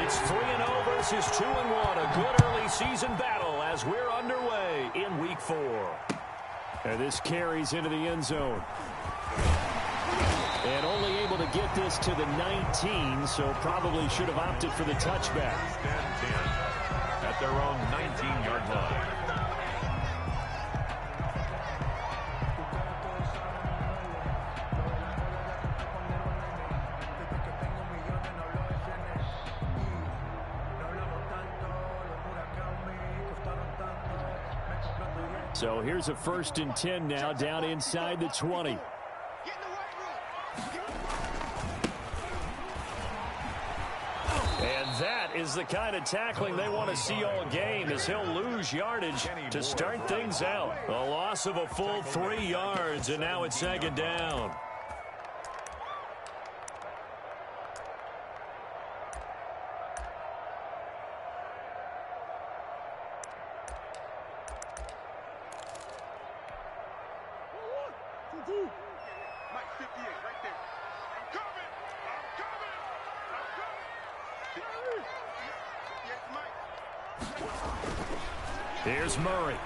It's 3-0 versus 2-1. A good early season battle as we're underway in Week 4. And this carries into the end zone. And only able to get this to the 19, so probably should have opted for the touchback. At their own 19-yard line. So here's a 1st and 10 now, down inside the 20. And that is the kind of tackling they want to see all game, as he'll lose yardage to start things out. A loss of a full 3 yards, and now it's 2nd down. Here's Murray.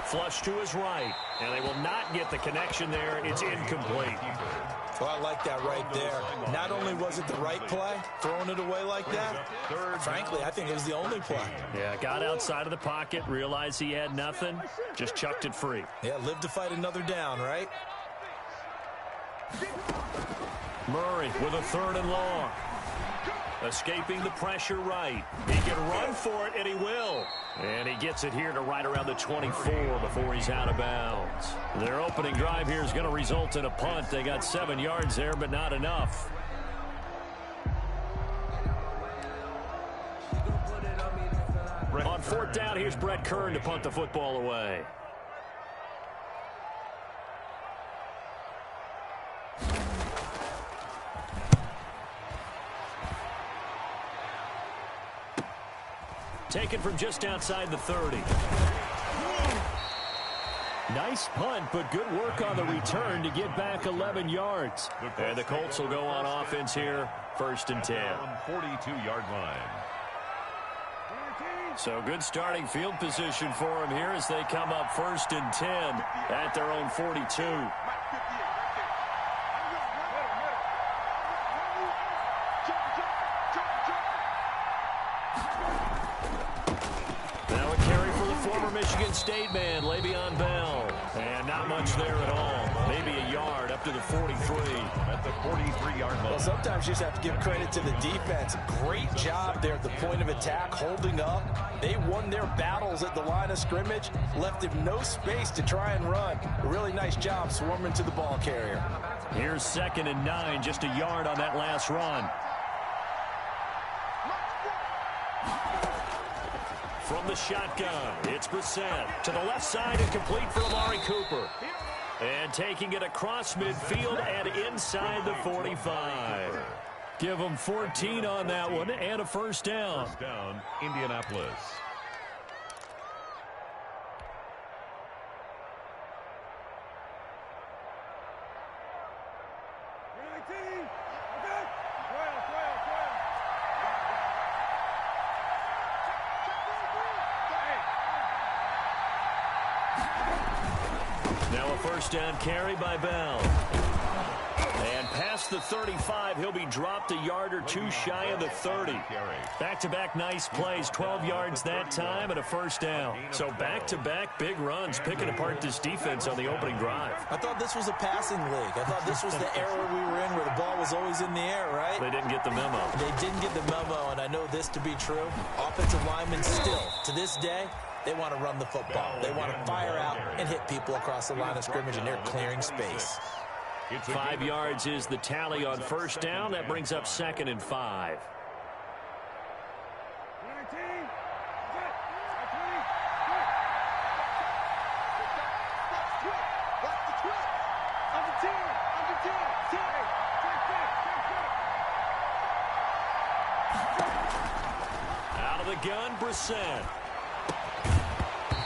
Flush to his right, and they will not get the connection there. It's incomplete. Well, I like that right there. Not only was it the right play, throwing it away like that, frankly, I think it was the only play. Yeah, got outside of the pocket, realized he had nothing, just chucked it free. Yeah, live to fight another down, right? Murray with a 3rd and long. Escaping the pressure right. He can run for it, and he will. And he gets it here to right around the 24 before he's out of bounds. Their opening drive here is going to result in a punt. They got 7 yards there, but not enough. On 4th down, here's Brett Kern to punt the football away. Taken from just outside the 30. Nice punt, but good work on the return to get back 11 yards. And the Colts will go on offense here, 1st and 10. 42-yard line. So good starting field position for them here as they come up 1st and 10 at their own 42. Michigan State man, Le'Veon Bell. And not much there at all. Maybe a yard up to the 43. At the 43-yard line. Well, sometimes you just have to give credit to the defense. Great job there at the point of attack, holding up. They won their battles at the line of scrimmage, left him no space to try and run. A really nice job swarming to the ball carrier. Here's 2nd and 9, just a yard on that last run. From the shotgun, it's Brissett to the left side and complete for Amari Cooper. And taking it across midfield and inside the 45. Give them 14 on that one and a 1st down. 1st down, Indianapolis. Now a 1st down carry by Bell. And past the 35, he'll be dropped a yard or 2 shy of the 30. Back-to-back nice plays, 12 yards that time and a 1st down. So back-to-back big runs, picking apart this defense on the opening drive. I thought this was a passing league. I thought this was the era we were in where the ball was always in the air, right? They didn't get the memo. They didn't get the memo, and I know this to be true. Offensive linemen still, to this day, they want to run the football. They want to fire out and hit people across the line of scrimmage, and they're clearing space. 5 yards is the tally on 1st down. That brings up 2nd and 5. Out of the gun, Brissett.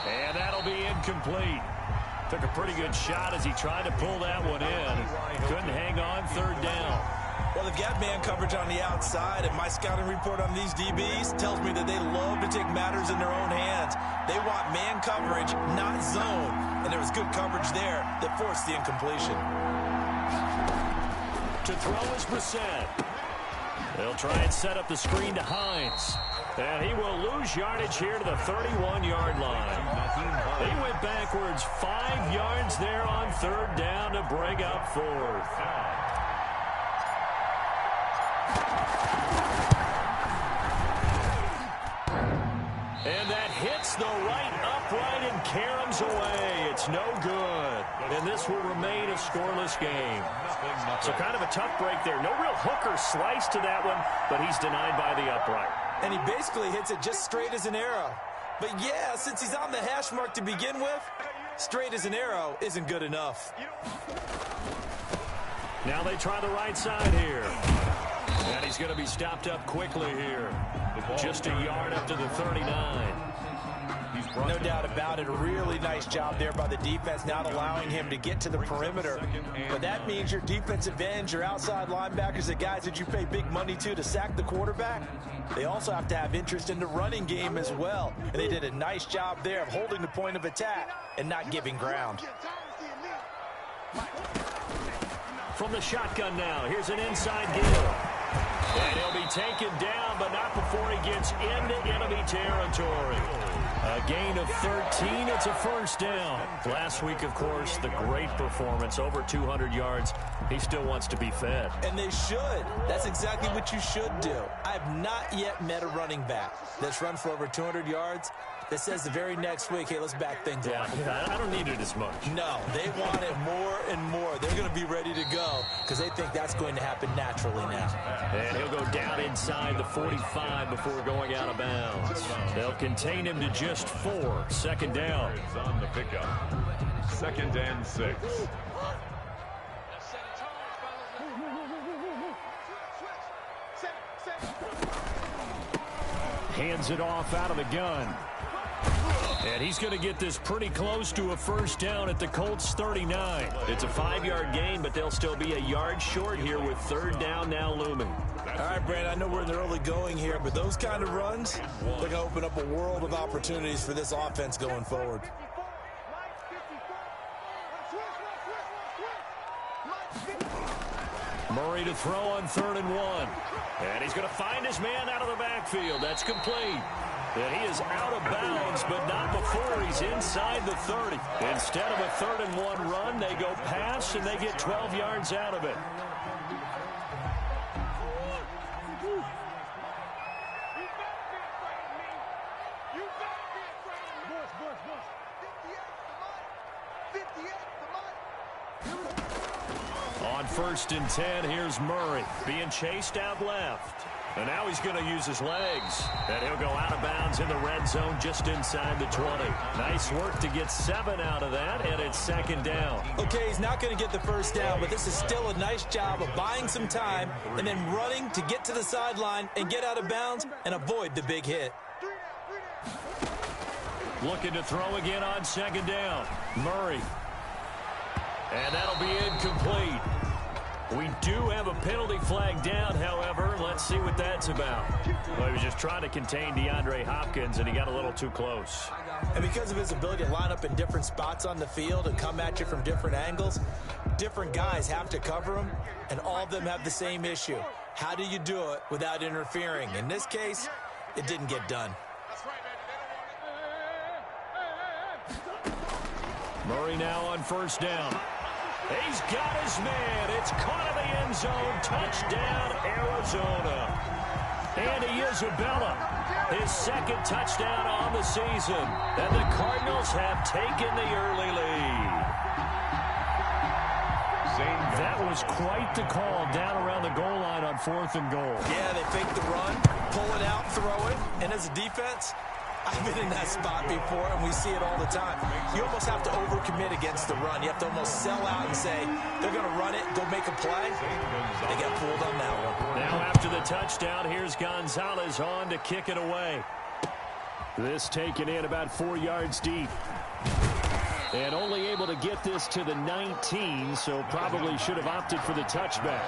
And that'll be incomplete. Took a pretty good shot as he tried to pull that one in. Couldn't hang on, 3rd down. Well, they've got man coverage on the outside, and my scouting report on these DBs tells me that they love to take matters in their own hands. They want man coverage, not zone, and there was good coverage there that forced the incompletion. To throw is Brissett. They'll try and set up the screen to Hines. And he will lose yardage here to the 31-yard line. He went backwards 5 yards there on third down to bring up fourth. And that hits the right upright and caroms away. It's no good. And this will remain a scoreless game. So kind of a tough break there. No real hooker slice to that one, but he's denied by the upright. And he basically hits it just straight as an arrow. But yeah, since he's on the hash mark to begin with, straight as an arrow isn't good enough. Now they try the right side here. And he's going to be stopped up quickly here. Just a yard up to the 39. No doubt about it. A really nice job there by the defense, not allowing him to get to the perimeter. But that means your defensive ends, your outside linebackers, the guys that you pay big money to sack the quarterback, they also have to have interest in the running game as well. And they did a nice job there of holding the point of attack and not giving ground. From the shotgun now, here's an inside give. And he'll be taken down, but not before he gets into enemy territory. A gain of 13. It's a first down. Last week, of course, the great performance, over 200 yards. He still wants to be fed. And they should. That's exactly what you should do. I have not yet met a running back that's run for over 200 yards that says the very next week, hey, let's back things up. Yeah, I don't need it as much. No, they want it more and more. They're going to be ready to go because they think that's going to happen naturally now. And he'll go down inside the 45 before going out of bounds. They'll contain him to just 4. Second down. On the pickup. 2nd and 6. Hands it off out of the gun. And he's going to get this pretty close to a first down at the Colts 39. It's a 5-yard gain, but they'll still be a yard short here with third down now looming. All right, Brandon, I know we're in the early going here, but those kind of runs, they're going to open up a world of opportunities for this offense going forward. Murray to throw on 3rd and 1. And he's going to find his man out of the backfield. That's complete. And he is out of bounds, but not before he's inside the 30. Instead of a 3rd and 1 run, they go pass, and they get 12 yards out of it. On 1st and 10, here's Murray being chased out left. And now he's going to use his legs. And he'll go out of bounds in the red zone just inside the 20. Nice work to get 7 out of that, and it's 2nd down. Okay, he's not going to get the first down, but this is still a nice job of buying some time and then running to get to the sideline and get out of bounds and avoid the big hit. Looking to throw again on 2nd down. Murray. And that'll be incomplete. We do have a penalty flag down, however. Let's see what that's about. Well, he was just trying to contain DeAndre Hopkins, and he got a little too close. And because of his ability to line up in different spots on the field and come at you from different angles, different guys have to cover him, and all of them have the same issue. How do you do it without interfering? In this case, it didn't get done. Murray now on 1st down. He's got his man. It's caught in the end zone. Touchdown, Arizona. Andy Isabella, his 2nd touchdown on the season. And the Cardinals have taken the early lead. That was quite the call down around the goal line on 4th and goal. Yeah, they fake the run, pull it out, throw it. And as a defense, I've been in that spot before, and we see it all the time. You almost have to overcommit against the run. You have to almost sell out and say, they're going to run it, go make a play. They got fooled on that one. Now after the touchdown, here's Gonzalez on to kick it away. This taken in about 4 yards deep. And only able to get this to the 19, so probably should have opted for the touchback.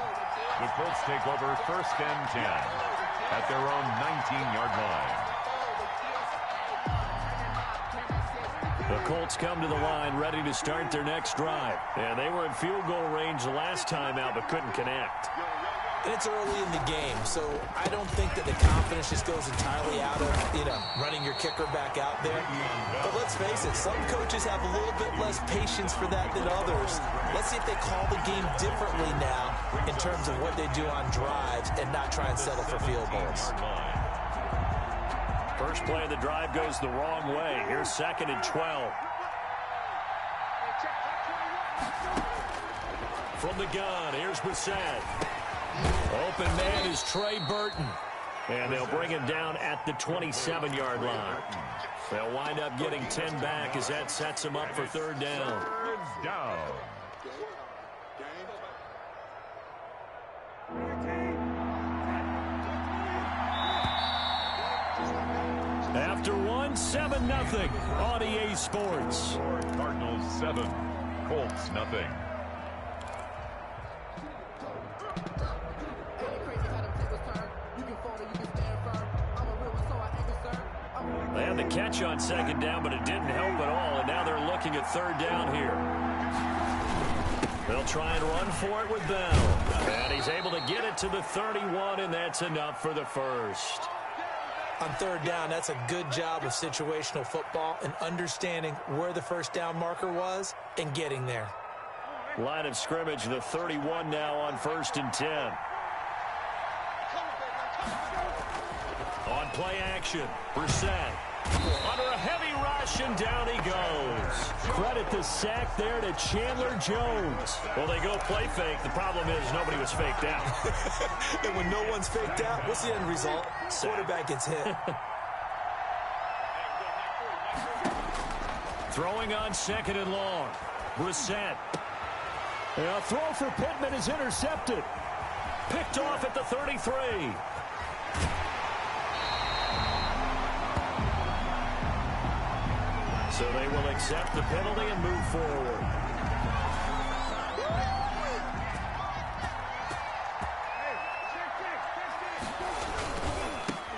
The Colts take over 1st and 10 at their own 19-yard line. The Colts come to the line ready to start their next drive. And they were in field goal range the last time out but couldn't connect. And it's early in the game, so I don't think that the confidence just goes entirely out of, running your kicker back out there. But let's face it, some coaches have a little bit less patience for that than others. Let's see if they call the game differently now in terms of what they do on drives and not try and settle for field goals. First play of the drive goes the wrong way. Here's 2nd and 12. From the gun, here's Brissett. Open man is Trey Burton. And they'll bring him down at the 27-yard line. They'll wind up getting 10 back as that sets him up for 3rd down. After one, 7-0 on EA Sports. Cardinals 7, Colts nothing. They had the catch on 2nd down, but it didn't help at all, and now they're looking at 3rd down here. They'll try and run for it with Bell. And he's able to get it to the 31, and that's enough for the first. On 3rd down, that's a good job of situational football and understanding where the 1st down marker was and getting there. Line of scrimmage, the 31 now on 1st and 10. On play action, Brissett. Under a heavy rush, and down he goes. Credit the sack there to Chandler Jones. Well, they go play fake. The problem is nobody was faked out. And when no one's faked out, what's the end result? Quarterback gets hit. Throwing on 2nd and long. Brissett. A throw for Pittman is intercepted. Picked off at the 33. So they will accept the penalty and move forward.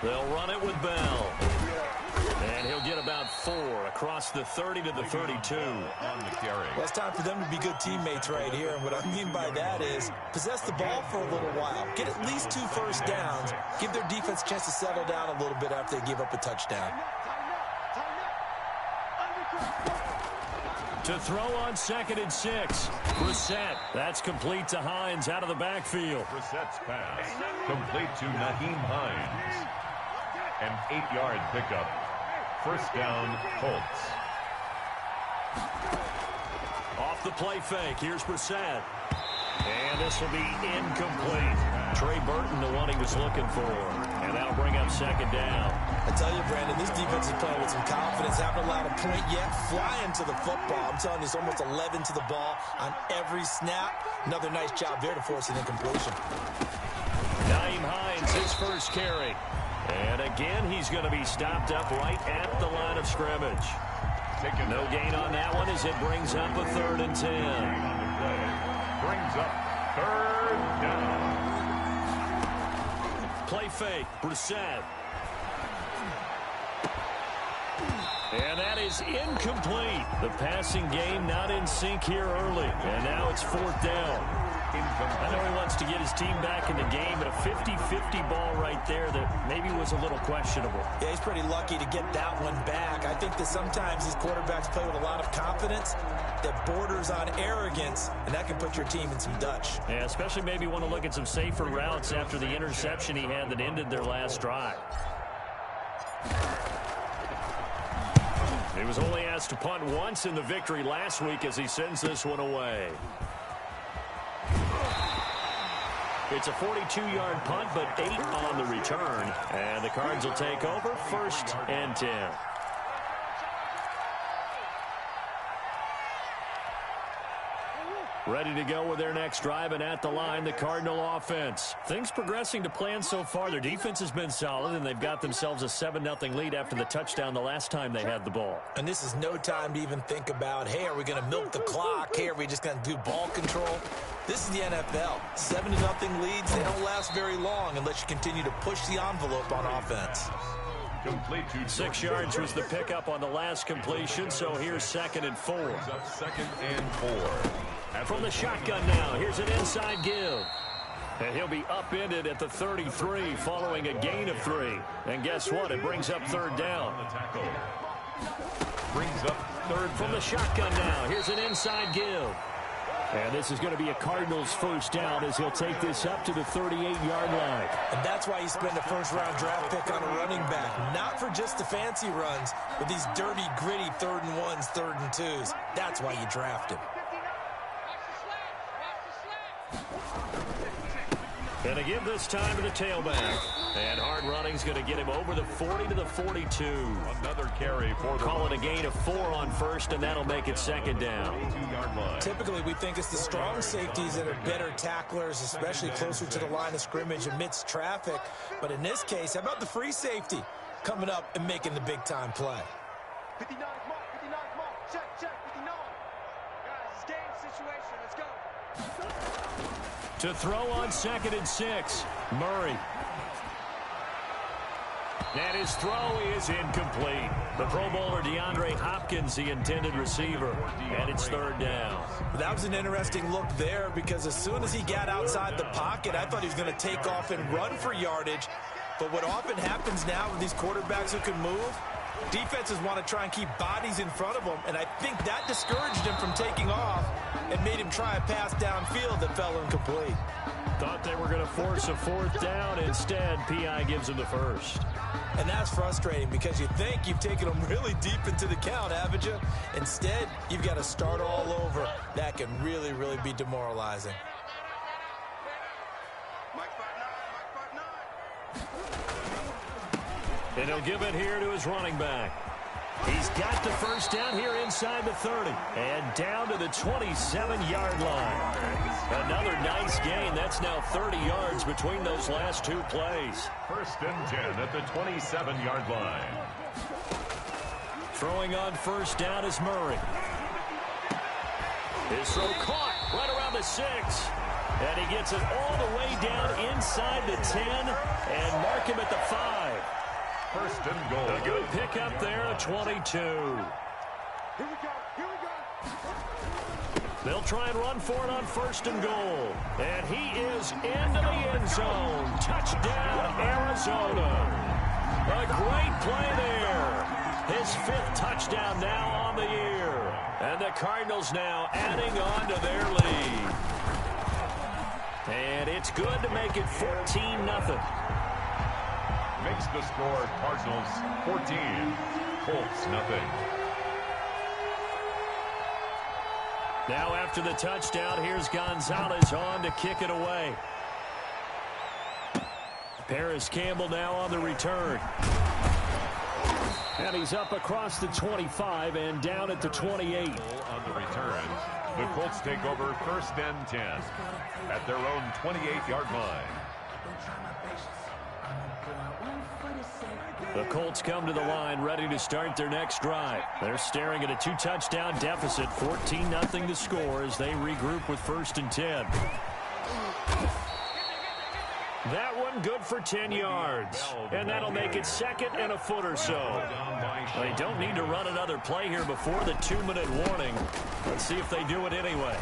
They'll run it with Bell. And he'll get about 4 across the 30 to the 32. On the carry. Well, it's time for them to be good teammates right here. And what I mean by that is possess the ball for a little while. Get at least 2 first downs. Give their defense a chance to settle down a little bit after they give up a touchdown. To throw on 2nd and 6. Brissett. That's complete to Hines out of the backfield. Brissett's pass complete to Nyheim Hines. An 8-yard pickup. 1st down, Colts. Off the play fake. Here's Brissett. And this will be incomplete. Trey Burton, the one he was looking for. And that'll bring up 2nd down. I tell you, Brandon, this defense is playing with some confidence. Haven't allowed a point yet. Flying to the football. I'm telling you, it's almost 11 to the ball on every snap. Another nice job there to force an incompletion. Nyheim Hines, his first carry. And again, he's going to be stopped up right at the line of scrimmage. No gain on that one as it brings up a 3rd and 10. Brings up 3rd down. Play fake, Brissett. And that is incomplete. The passing game not in sync here early. And now it's 4th down. I know he wants to get his team back in the game, but a 50-50 ball right there that maybe was a little questionable. Yeah, he's pretty lucky to get that one back. I think that sometimes these quarterbacks play with a lot of confidence that borders on arrogance, and that can put your team in some Dutch. Yeah, especially maybe want to look at some safer routes after the interception he had that ended their last drive. He was only asked to punt once in the victory last week as he sends this one away. It's a 42-yard punt, but 8 on the return. And the Cards will take over 1st and 10. Ready to go with their next drive, and at the line, the Cardinal offense. Things progressing to plan so far. Their defense has been solid, and they've got themselves a 7-0 lead after the touchdown the last time they had the ball. And this is no time to even think about, hey, are we going to milk the clock? Hey, are we just going to do ball control? This is the NFL. 7-0 leads, they don't last very long unless you continue to push the envelope on offense. 6 yards was the pickup on the last completion, so here's 2nd and 4. Second and 4. From the shotgun now, here's an inside give. And he'll be upended at the 33 following a gain of 3. And guess what? It brings up 3rd down. Brings up 3rd from the shotgun now. Here's an inside give. And this is going to be a Cardinals first down as he'll take this up to the 38-yard line. And that's why you spend a first-round draft pick on a running back. Not for just the fancy runs, but these dirty, gritty 3rd and 1s, 3rd and 2s. That's why you draft him. Going to give this time to the tailback. And hard running's going to get him over the 40 to the 42. Another carry for the Call it a gain of 4 on first, and that'll make it 2nd down. Typically, we think it's the strong safeties that are better tacklers, especially closer to the line of scrimmage amidst traffic. But in this case, how about the free safety coming up and making the big-time play? 59 mark, 59 mark, check, 59. Guys, it's game situation, let's go. To throw on 2nd and 6, Murray. And his throw is incomplete. The Pro Bowler DeAndre Hopkins, the intended receiver, and it's 3rd down. That was an interesting look there because as soon as he got outside the pocket, I thought he was going to take off and run for yardage. But what often happens now with these quarterbacks who can move, defenses want to try and keep bodies in front of them, and I think that discouraged him from taking off and made him try a pass downfield that fell incomplete. Thought they were going to force a 4th down. Instead, P.I. gives him the first. And that's frustrating because you think you've taken them really deep into the count, haven't you? Instead, you've got to start all over. That can really, really be demoralizing. And he'll give it here to his running back. He's got the first down here inside the 30. And down to the 27-yard line. Another nice gain. That's now 30 yards between those last 2 plays. 1st and 10 at the 27-yard line. Throwing on first down is Murray. His throw caught right around the 6. And he gets it all the way down inside the 10 and mark him at the 5. 1st and goal. A good pickup there at 22. Here we go. They'll try and run for it on 1st and goal. And he is into the end zone. Touchdown, Arizona. A great play there. His 5th touchdown now on the year. And the Cardinals now adding on to their lead. And it's good to make it 14-0. Makes the score Cardinals 14, Colts nothing. Now after the touchdown, here's Gonzalez on to kick it away. Paris Campbell now on the return. And he's up across the 25 and down at the 28. On the return, the Colts take over 1st and 10 at their own 28-yard line. The Colts come to the line ready to start their next drive. They're staring at a 2-touchdown deficit, 14-0 to score as they regroup with 1st and 10. That one good for 10 yards. And that'll make it 2nd and a foot or so. They don't need to run another play here before the 2-minute warning. Let's see if they do it anyway.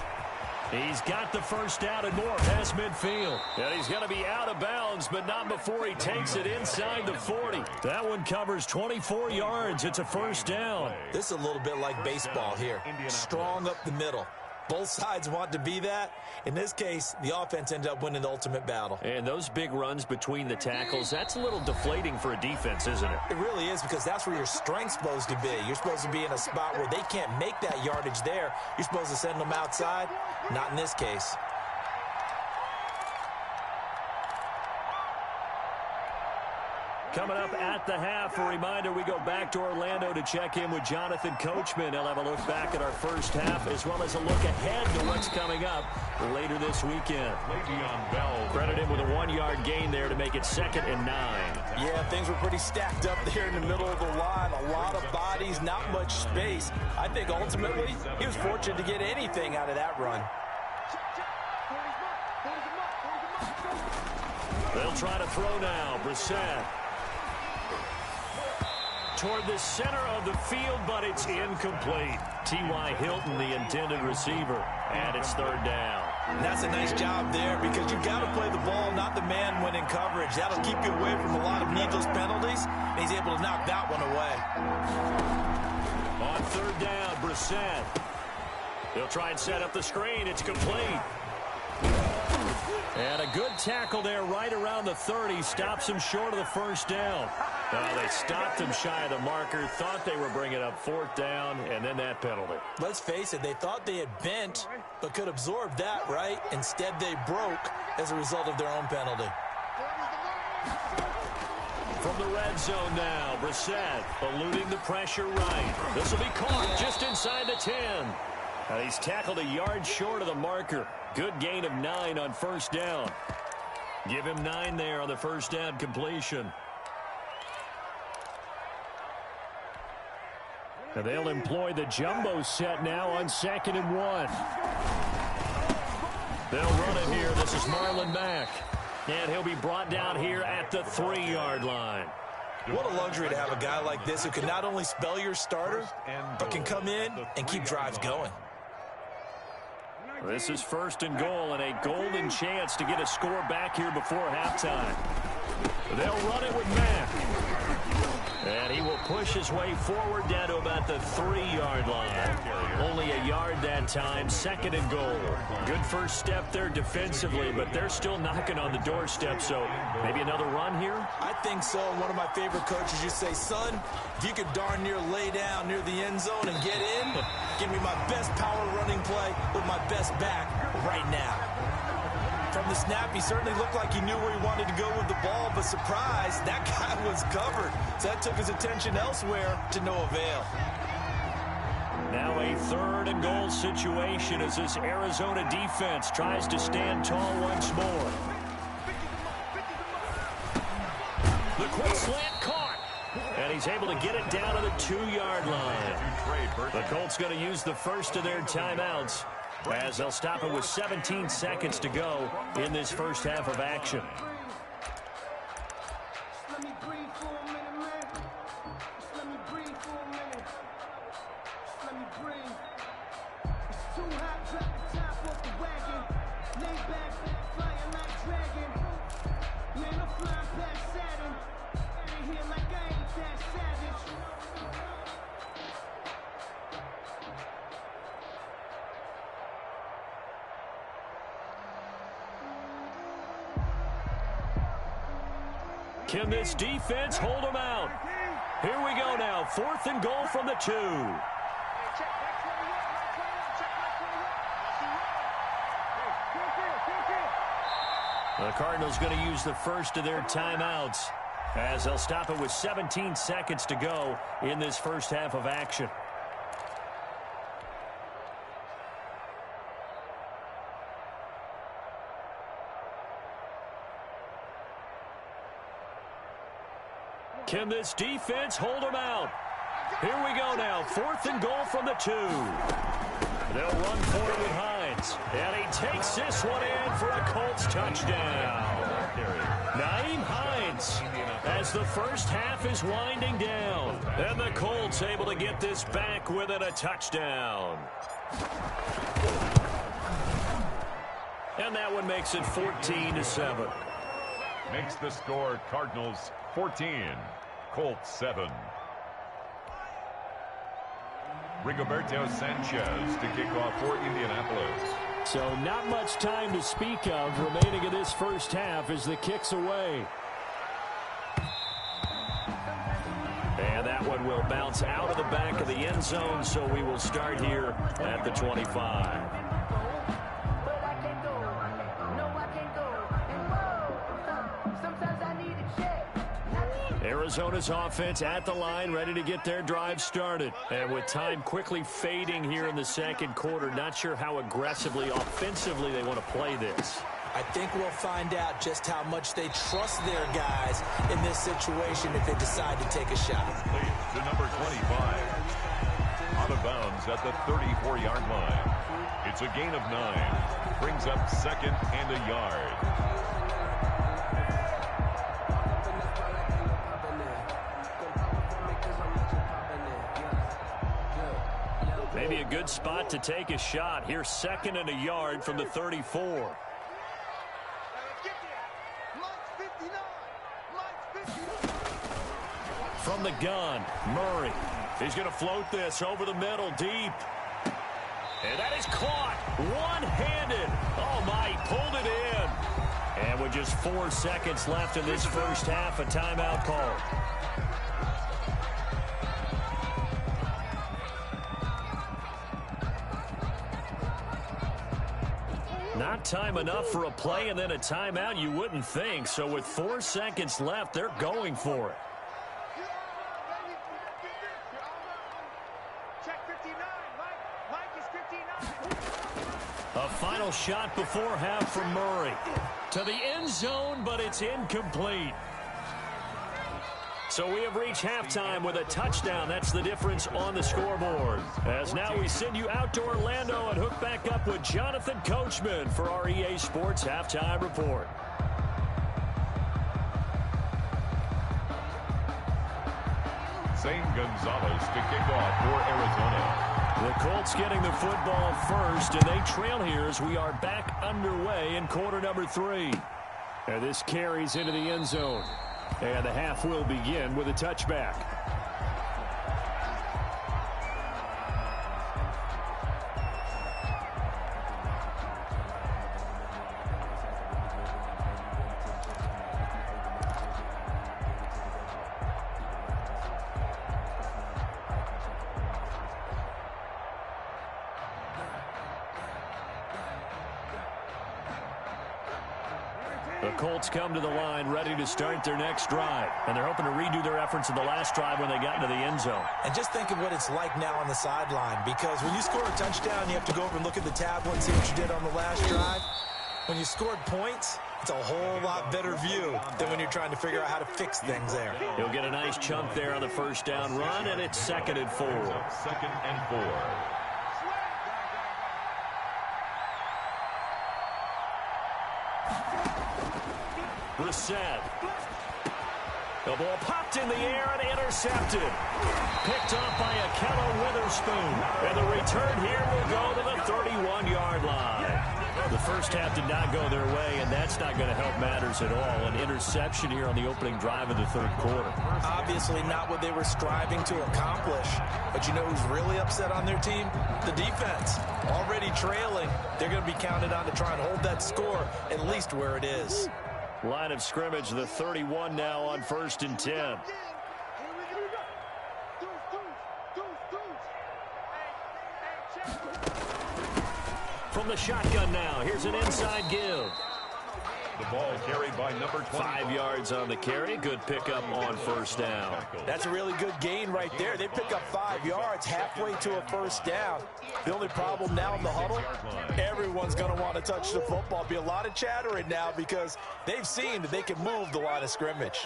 He's got the first down and more past midfield. And he's going to be out of bounds, but not before he takes it inside the 40. That one covers 24 yards. It's a 1st down. This is a little bit like baseball here. Strong up the middle. Both sides want to be that. In this case, the offense ended up winning the ultimate battle. And those big runs between the tackles, that's a little deflating for a defense, isn't it? It really is, because that's where your strength's supposed to be. You're supposed to be in a spot where they can't make that yardage there. You're supposed to send them outside. Not in this case. Coming up at the half, a reminder, we go back to Orlando to check in with Jonathan Coachman. He'll have a look back at our first half as well as a look ahead to what's coming up later this weekend. Le'Veon Bell. Credit him with a 1-yard gain there to make it 2nd and 9. Yeah, things were pretty stacked up there in the middle of the line. A lot of bodies, not much space. I think ultimately he was fortunate to get anything out of that run. They'll try to throw now. Brissett toward the center of the field, but it's incomplete. T.Y. Hilton, the intended receiver, and it's 3rd down. And that's a nice job there because you've got to play the ball, not the man when in coverage. That'll keep you away from a lot of needless penalties, and he's able to knock that one away. On 3rd down, Brissett. They'll try and set up the screen. It's complete. And a good tackle there right around the 30. Stops him short of the 1st down. They stopped him shy of the marker. Thought they were bringing up 4th down, and then that penalty. Let's face it, they thought they had bent, but could absorb that, right? Instead, they broke as a result of their own penalty. From the red zone now, Brissett eluding the pressure right. This will be caught just inside the 10. And he's tackled a yard short of the marker. Good gain of 9 on 1st down. Give him 9 there on the 1st down completion. And they'll employ the jumbo set now on 2nd and 1. They'll run it here. This is Marlon Mack. And he'll be brought down here at the 3-yard line. What a luxury to have a guy like this who can not only spell your starter, but can come in and keep drives going. This is 1st and goal and a golden chance to get a score back here before halftime. They'll run it with Mack. And he will push his way forward down to about the 3-yard line. Only a yard that time, 2nd and goal. Good first step there defensively, but they're still knocking on the doorstep, so maybe another run here? I think so. One of my favorite coaches used to say, son, if you could darn near lay down near the end zone and get in, give me my best power running play with my best back right now. From the snap, he certainly looked like he knew where he wanted to go with the ball, but surprise, that guy was covered. So that took his attention elsewhere to no avail. Now a 3rd and goal situation as this Arizona defense tries to stand tall once more. The quick slant caught. And he's able to get it down to the 2-yard line. The Colts going to use the first of their timeouts, as they'll stop it with 17 seconds to go in this first half of action. Can this defense hold them out? Here we go now. 4th and goal from the 2. The Cardinals going to use the first of their timeouts, as they'll stop it with 17 seconds to go in this first half of action. Can this defense hold them out? Here we go now. 4th and goal from the 2. They'll run for it with Hines. And he takes this one in for a Colts touchdown. Nyheim Hines, as the first half is winding down. And the Colts able to get this back within a touchdown. And that one makes it 14-7. Makes the score Cardinals 14, Colts 7. Rigoberto Sanchez to kick off for Indianapolis. So not much time to speak of remaining in this first half as the kick's away. And that one will bounce out of the back of the end zone, so we will start here at the 25. Arizona's offense at the line, ready to get their drive started. And with time quickly fading here in the second quarter, not sure how aggressively, offensively they want to play this. I think we'll find out just how much they trust their guys in this situation if they decide to take a shot. To number 25. Out of bounds at the 34-yard line. It's a gain of 9. Brings up second and a yard. Maybe a good spot to take a shot. Here's second and a yard from the 34. From the gun, Murray. He's going to float this over the middle, deep. And that is caught one-handed. Oh, my, he pulled it in. And with just 4 seconds left in this first half, a timeout call. Not time enough for a play and then a timeout, you wouldn't think. So with 4 seconds left, they're going for it. A final shot before half from Murray. To the end zone, but it's incomplete. So we have reached halftime with a touchdown. That's the difference on the scoreboard. As now we send you out to Orlando and hook back up with Jonathan Coachman for our EA Sports Halftime Report. Zane Gonzalez to kick off for Arizona. The Colts getting the football first, and they trail here as we are back underway in quarter number 3. And this carries into the end zone. And the half will begin with a touchback. The Colts come to the line ready to start their next drive. And they're hoping to redo their efforts in the last drive when they got into the end zone. And just think of what it's like now on the sideline, because when you score a touchdown, you have to go over and look at the tablet and see what you did on the last drive. When you scored points, it's a whole lot better view than when you're trying to figure out how to fix things there. He'll get a nice chunk there on the first down run, and it's 2nd and 4. 2nd and 4. Reset. The ball popped in the air and intercepted. Picked off by Akello Witherspoon. And the return here will go to the 31-yard line. The first half did not go their way, and that's not going to help matters at all. An interception here on the opening drive of the third quarter. Obviously not what they were striving to accomplish. But you know who's really upset on their team? The defense. Already trailing. They're going to be counted on to try and hold that score at least where it is. Line of scrimmage, the 31 now on 1st and 10. From the shotgun now, here's an inside give. The ball carried by number 20. 5 yards on the carry. Good pickup on first down. That's a really good gain right there. They pick up 5 yards halfway to a first down. The only problem now in the huddle, everyone's going to want to touch the football. Be a lot of chattering now because they've seen that they can move the line of scrimmage.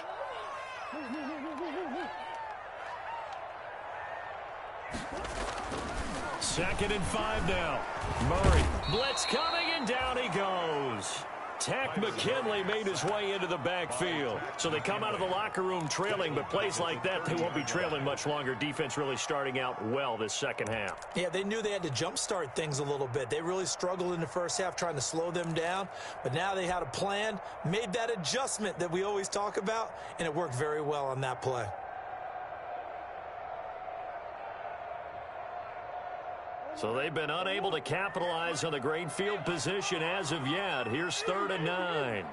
Second and 5 now. Murray, blitz coming, and down he goes. Tack McKinley made his way into the backfield. So they come out of the locker room trailing, but plays like that, they won't be trailing much longer. Defense really starting out well this second half. Yeah, they knew they had to jumpstart things a little bit. They really struggled in the first half trying to slow them down, but now they had a plan, made that adjustment that we always talk about, and it worked very well on that play. So they've been unable to capitalize on the great field position as of yet. Here's 3rd and 9.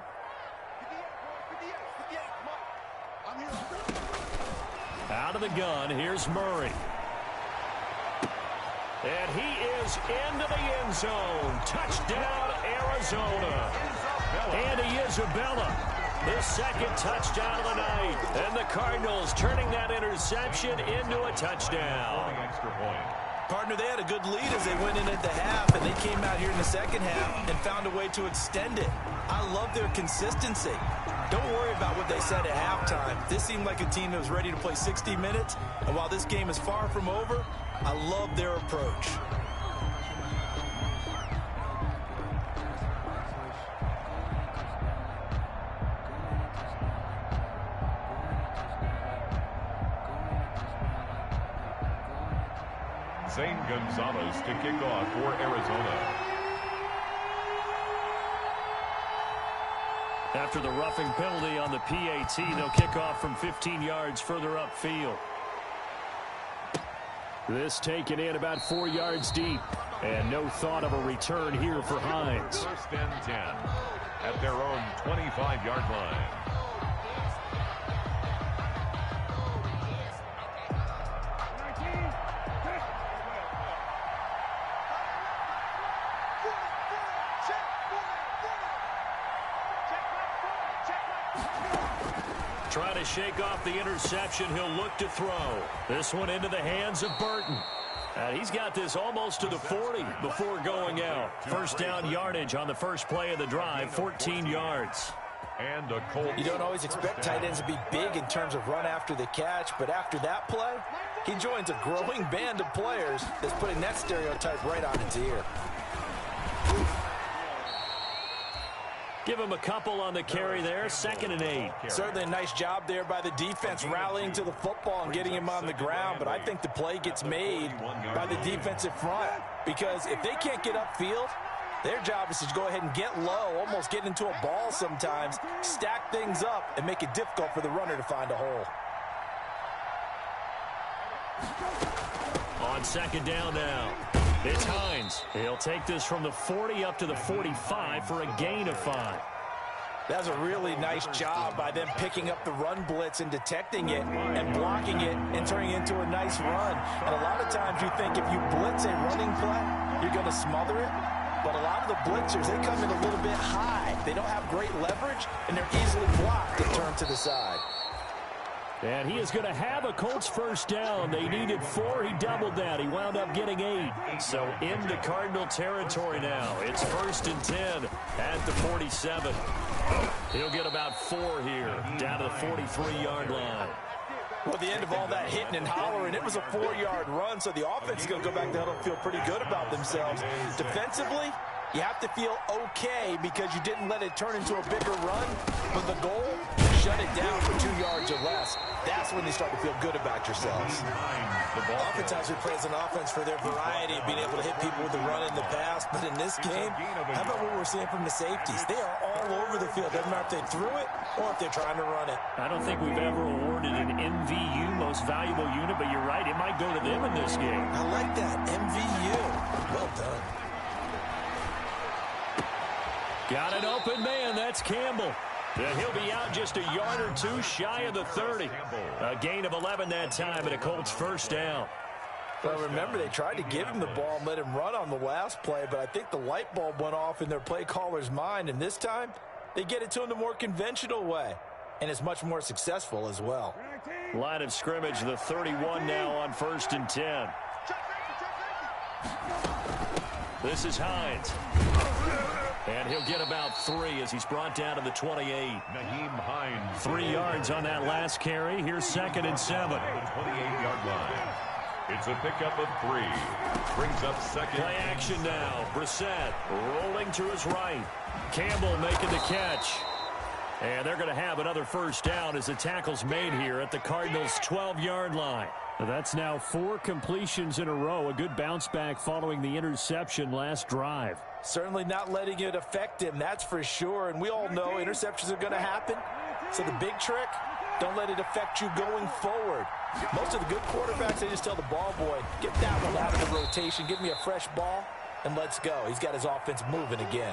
Out of the gun, here's Murray. And he is into the end zone. Touchdown, Arizona. Andy Isabella The second touchdown of the night. And the Cardinals turning that interception into a touchdown. Extra point. Partner, they had a good lead as they went in at the half, and they came out here in the second half and found a way to extend it. I love their consistency. Don't worry about what they said at halftime. This seemed like a team that was ready to play 60 minutes, and while this game is far from over, I love their approach. Zane Gonzalez to kick off for Arizona. After the roughing penalty on the PAT, they'll kick off from 15 yards further upfield. This taken in about 4 yards deep. And no thought of a return here for Hines. First and 10 at their own 25-yard line. Trying to shake off the interception, he'll look to throw. This one into the hands of Burton. And he's got this almost to the 40 before going out. First down yardage on the first play of the drive, 14 yards. And a Colts. You don't always expect tight ends to be big in terms of run after the catch, but after that play, he joins a growing band of players that's putting that stereotype right on its ear. Give him a couple on the carry there, 2nd and 8. Certainly a nice job there by the defense rallying to the football and getting him on the ground, but I think the play gets made by the defensive front because if they can't get upfield, their job is to go ahead and get low, almost get into a ball sometimes, stack things up, and make it difficult for the runner to find a hole. On 2nd down now. It's Hines. He'll take this from the 40 up to the 45 for a gain of 5. That's a really nice job by them picking up the run blitz and detecting it and blocking it and turning it into a nice run. And a lot of times you think if you blitz a running play, you're going to smother it. But a lot of the blitzers, they come in a little bit high. They don't have great leverage, and they're easily blocked and turned to the side. And he is going to have a Colts first down. They needed 4. He doubled that. He wound up getting 8. So into Cardinal territory now. It's 1st and 10 at the 47. He'll get about 4 here down to the 43-yard line. Well, at the end of all that hitting and hollering, it was a 4-yard run, so the offense is going to go back there and feel pretty good about themselves. Defensively, you have to feel okay because you didn't let it turn into a bigger run. But the goal, shut it down for 2 yards or less. That's when you start to feel good about yourselves. Oftentimes we praise an offense for their variety of being able to hit people with the run in the pass. But in this game, how about what we're seeing from the safeties? They are all over the field. Doesn't matter if they threw it or if they're trying to run it. I don't think we've ever awarded an MVU, most valuable unit, but you're right, it might go to them in this game. I like that, MVU. Well done. Got an open man. That's Campbell. And he'll be out just a yard or 2 shy of the 30. A gain of 11 that time and a Colts first down. Well, remember, they tried to give him the ball and let him run on the last play, but I think the light bulb went off in their play caller's mind, and this time they get it to him the more conventional way, and it's much more successful as well. Line of scrimmage, the 31 now on 1st and 10. This is Hines. And he'll get about 3 as he's brought down to the 28. Naheem Hines. 3 yards on that last carry. Here's 2nd and 7. 28-yard line. It's a pickup of 3. Brings up 2nd. Play action now. Brissett rolling to his right. Campbell making the catch. And they're going to have another first down as the tackle's made here at the Cardinals' 12-yard line. That's now 4 completions in a row. A good bounce back following the interception last drive. Certainly not letting it affect him, that's for sure. And we all know interceptions are going to happen. So the big trick, don't let it affect you going forward. Most of the good quarterbacks, they just tell the ball boy, get that one out of the rotation, give me a fresh ball, and let's go. He's got his offense moving again.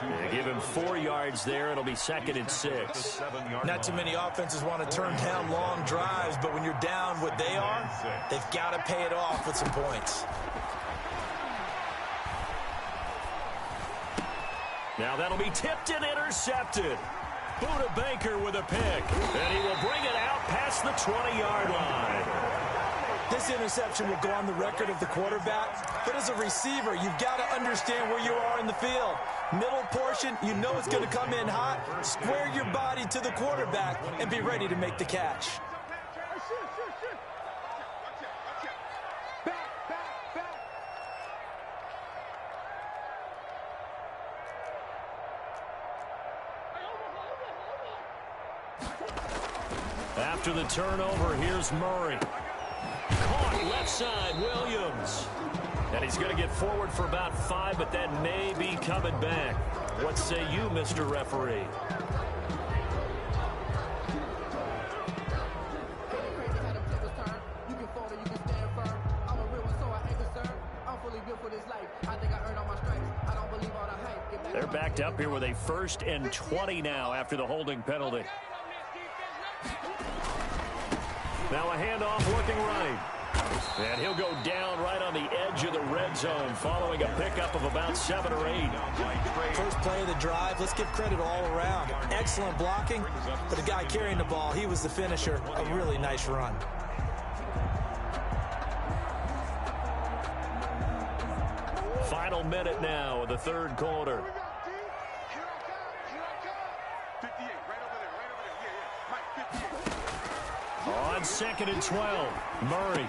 They give him 4 yards there. It'll be 2nd and 6. Not too many offenses want to turn down long drives, but when you're down what they are, they've got to pay it off with some points. Now that'll be tipped and intercepted. Buda Baker with a pick. And he will bring it out past the 20-yard line. This interception will go on the record of the quarterback, but as a receiver, you've got to understand where you are in the field. Middle portion, you know it's going to come in hot. Square your body to the quarterback and be ready to make the catch. After the turnover, here's Murray. Caught left side, Williams. And he's going to get forward for about 5, but that may be coming back. What say you, Mr. Referee? They're backed up here with a 1st and 20 now after the holding penalty. Now a handoff looking right. And he'll go down right on the edge of the red zone following a pickup of about 7 or 8. First play of the drive, let's give credit all around. Excellent blocking, but the guy carrying the ball, he was the finisher. A really nice run. Final minute now of the 3rd quarter. On 2nd and 12, Murray.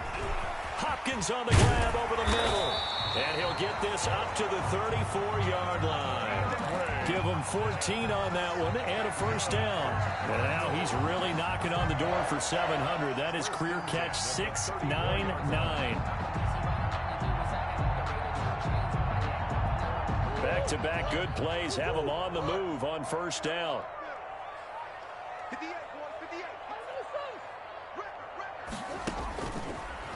Hopkins on the grab over the middle. And he'll get this up to the 34-yard line. Give him 14 on that one and a 1st down. And now he's really knocking on the door for 700. That is career catch 699. Back-to-back good plays have him on the move on 1st down.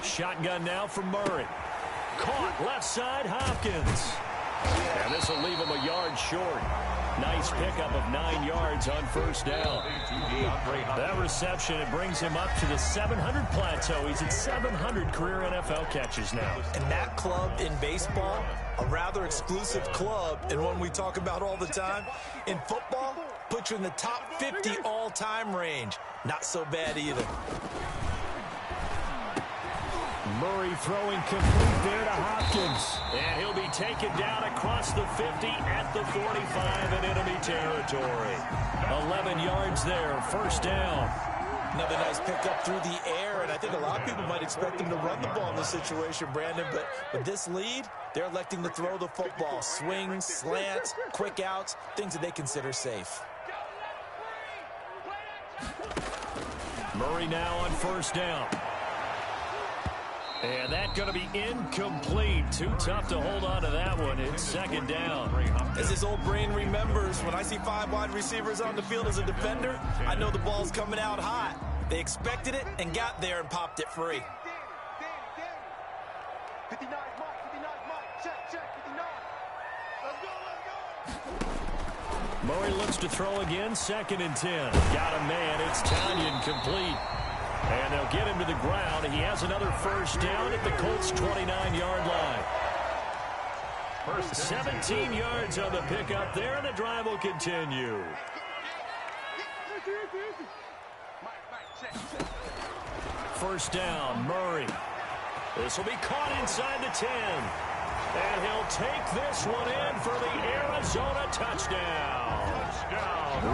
Shotgun now from Murray. Caught left side, Hopkins. And this will leave him a yard short. Nice pickup of 9 yards on 1st down. That reception, it brings him up to the 700 plateau. He's at 700 career NFL catches now. And that club in baseball, a rather exclusive club, and one we talk about all the time. In football, puts you in the top 50 all-time range. Not so bad either. Murray throwing complete there to Hopkins. And he'll be taken down across the 50 at the 45 in enemy territory. 11 yards there, 1st down. Another nice pickup through the air, and I think a lot of people might expect him to run the ball in this situation, Brandon, but with this lead, they're electing to throw the football. Swings, slants, quick outs, things that they consider safe. Murray now on 1st down. And that's going to be incomplete. Too tough to hold on to that one. It's 2nd down. As his old brain remembers, when I see 5 wide receivers on the field as a defender, I know the ball's coming out hot. They expected it and got there and popped it free. 59 mark, check, 59. Let's go. Murray looks to throw again, 2nd and 10. Got a man, it's Tanyan complete. And they'll get him to the ground. He has another 1st down at the Colts' 29-yard line. 17 yards on the pickup there, and the drive will continue. First down, Murray. This will be caught inside the 10. And he'll take this one in for the Arizona touchdown.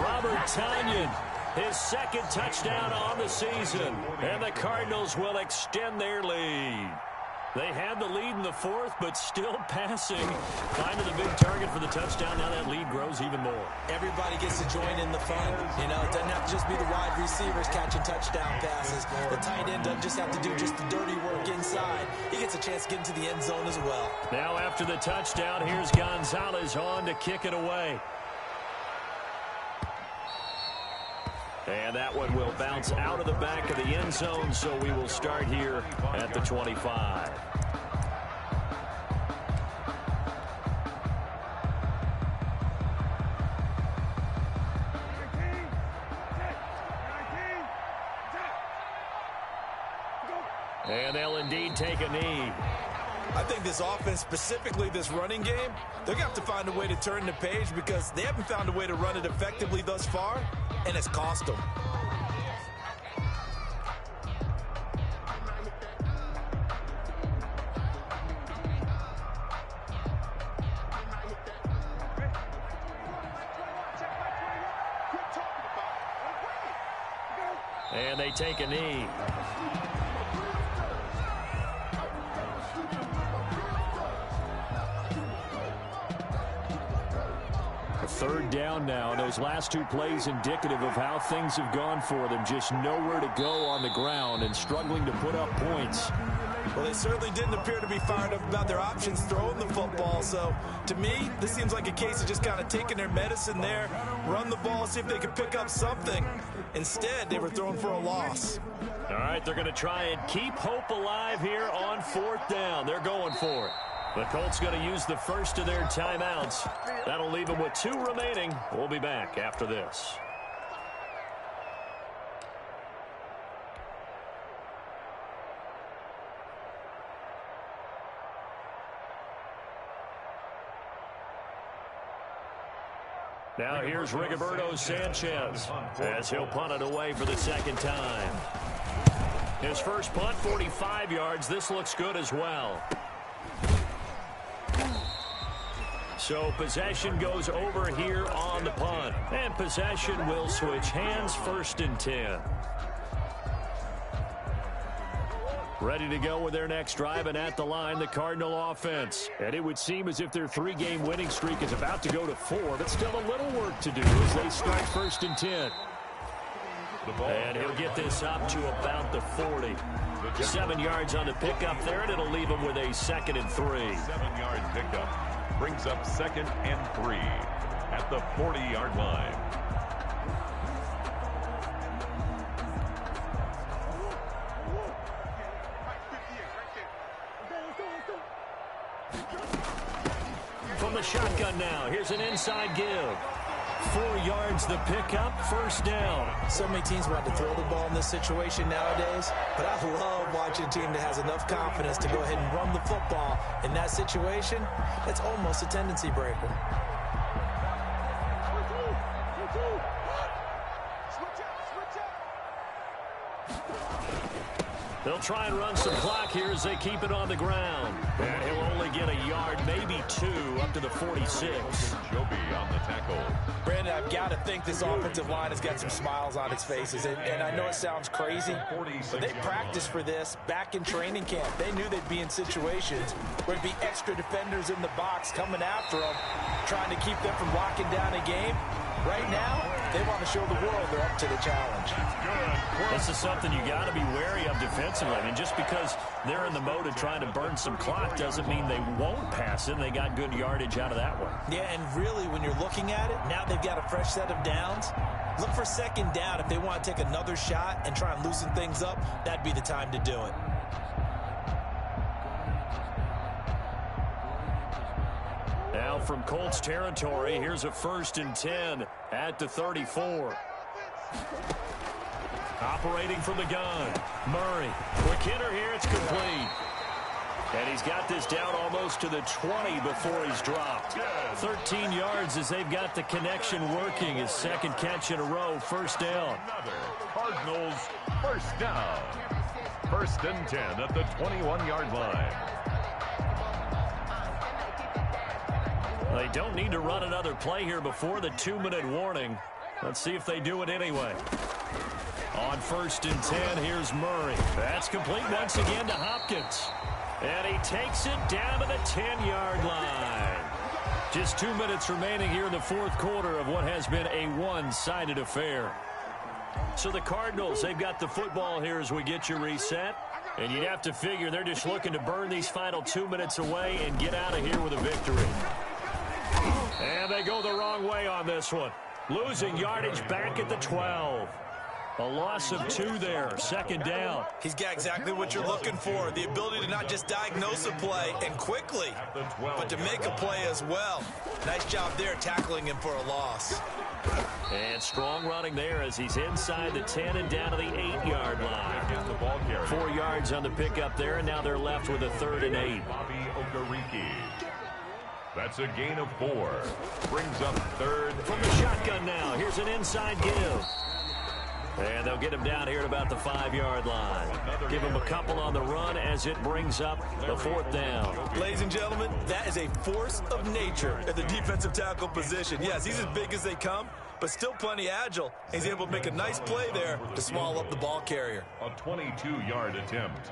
Robert Tanyan. His 2nd touchdown on the season. And the Cardinals will extend their lead. They had the lead in the 4th, but still passing. Finding the big target for the touchdown. Now that lead grows even more. Everybody gets to join in the fun. You know, it doesn't have to just be the wide receivers catching touchdown passes. The tight end doesn't just have to do just the dirty work inside. He gets a chance to get into the end zone as well. Now after the touchdown, here's Gonzalez on to kick it away. And that one will bounce out of the back of the end zone, so we will start here at the 25. And they'll indeed take a knee. I think this offense, specifically this running game, they're going to have to find a way to turn the page because they haven't found a way to run it effectively thus far, and it's cost them. And they take a knee. Third down now. Those last two plays indicative of how things have gone for them. Just nowhere to go on the ground and struggling to put up points. Well, they certainly didn't appear to be fired up about their options throwing the football. So, to me, this seems like a case of just kind of taking their medicine there, run the ball, see if they can pick up something. Instead, they were throwing for a loss. All right, they're going to try and keep hope alive here on fourth down. They're going for it. The Colts going to use the first of their timeouts. That'll leave them with 2 remaining. We'll be back after this. Now here's Rigoberto Sanchez as he'll punt it away for the second time. His first punt, 45 yards. This looks good as well. So possession goes over here on the punt. And possession will switch hands, 1st and 10. Ready to go with their next drive, and at the line, the Cardinal offense. And it would seem as if their 3-game winning streak is about to go to 4, but still a little work to do as they start 1st and 10. And he'll get this up to about the 40. 7 yards on the pickup there, and it'll leave him with a 2nd and 3. 7-yard pickup brings up 2nd and 3 at the 40-yard line. From the shotgun now, here's an inside give. 4 yards the pickup, 1st down. So many teams want to throw the ball in this situation nowadays, but I love watching a team that has enough confidence to go ahead and run the football. In that situation, that's almost a tendency breaker. They'll try and run some clock here as they keep it on the ground. And he'll only get a yard, maybe 2, up to the 46. Joby on the tackle. Brandon, I've got to think this offensive line has got some smiles on its faces. And I know it sounds crazy, but they practiced for this back in training camp. They knew they'd be in situations where there'd be extra defenders in the box coming after them, trying to keep them from locking down a game. Right now, they want to show the world they're up to the challenge. This is something you got to be wary of defensively. I mean, just because they're in the mode of trying to burn some clock doesn't mean they won't pass it. They got good yardage out of that one. Yeah, and really, when you're looking at it, now they've got a fresh set of downs. Look for 2nd down. If they want to take another shot and try and loosen things up, that'd be the time to do it. Now from Colts territory, here's a 1st and 10 at the 34. Operating from the gun, Murray. Quick hitter here, it's complete. And he's got this down almost to the 20 before he's dropped. 13 yards as they've got the connection working. His 2nd catch in a row, 1st down. Another Cardinals 1st down. 1st and 10 at the 21-yard line. They don't need to run another play here before the 2-minute warning. Let's see if they do it anyway. On 1st and 10, here's Murray. That's complete once again to Hopkins. And he takes it down to the 10-yard line. Just 2 minutes remaining here in the 4th quarter of what has been a one-sided affair. So the Cardinals, they've got the football here as we get you reset. And you'd have to figure they're just looking to burn these final 2 minutes away and get out of here with a victory. And they go the wrong way on this one. Losing yardage back at the 12. A loss of 2 there, 2nd down. He's got exactly what you're looking for, the ability to not just diagnose a play and quickly, but to make a play as well. Nice job there tackling him for a loss. And strong running there as he's inside the 10 and down to the 8-yard line. 4 yards on the pickup there, and now they're left with a 3rd and 8. Makariki. That's a gain of 4. Brings up third. From the shotgun now. Here's an inside give. And they'll get him down here at about the 5-yard line. Give him a couple on the run as it brings up the 4th down. Ladies and gentlemen, that is a force of nature at the defensive tackle position. Yes, he's as big as they come, but still plenty agile. He's able to make a nice play there to swallow up the ball carrier. A 22-yard attempt.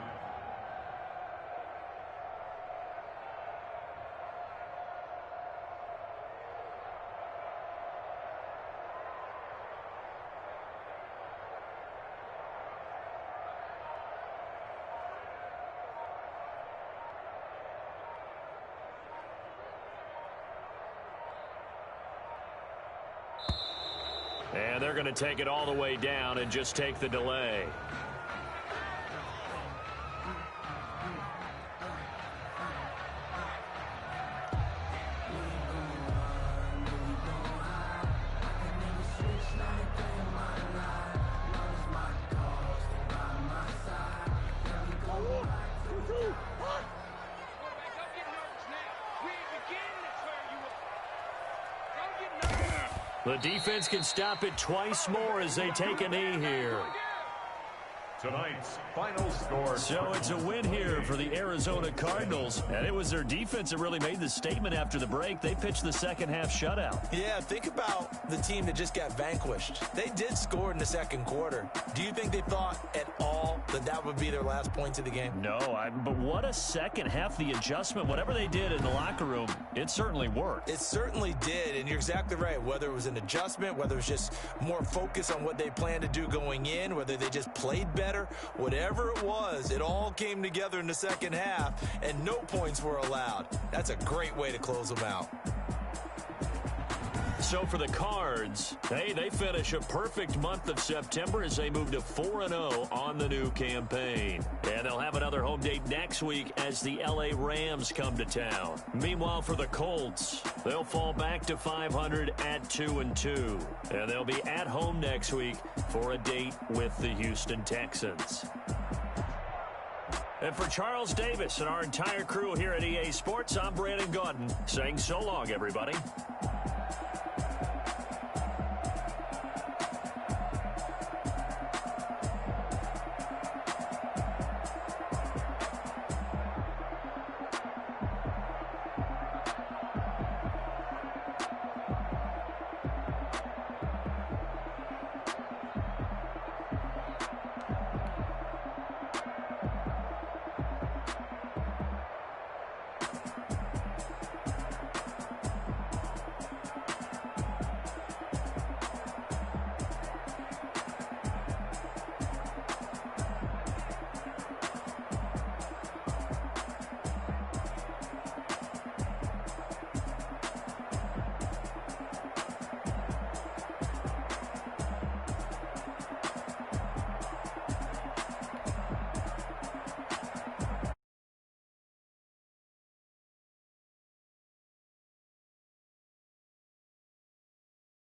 And they're going to take it all the way down and just take the delay. The defense can stop it twice more as they take a knee here. Tonight's final score. So it's a win here for the Arizona Cardinals. And it was their defense that really made the statement after the break. They pitched the second half shutout. Yeah, think about the team that just got vanquished. They did score in the second quarter. Do you think they thought at all that that would be their last points of the game? No, but what a second half. The adjustment, whatever they did in the locker room, it certainly worked. It certainly did, and you're exactly right. Whether it was an adjustment, whether it was just more focus on what they planned to do going in, whether they just played better, whatever it was, it all came together in the second half, and no points were allowed. That's a great way to close them out. So for the Cards, hey, they finish a perfect month of September as they move to 4-0 on the new campaign. And they'll have another home date next week as the LA Rams come to town. Meanwhile, for the Colts, they'll fall back to 500 at 2-2. And they'll be at home next week for a date with the Houston Texans. And for Charles Davis and our entire crew here at EA Sports, I'm Brandon Gaudin saying so long, everybody.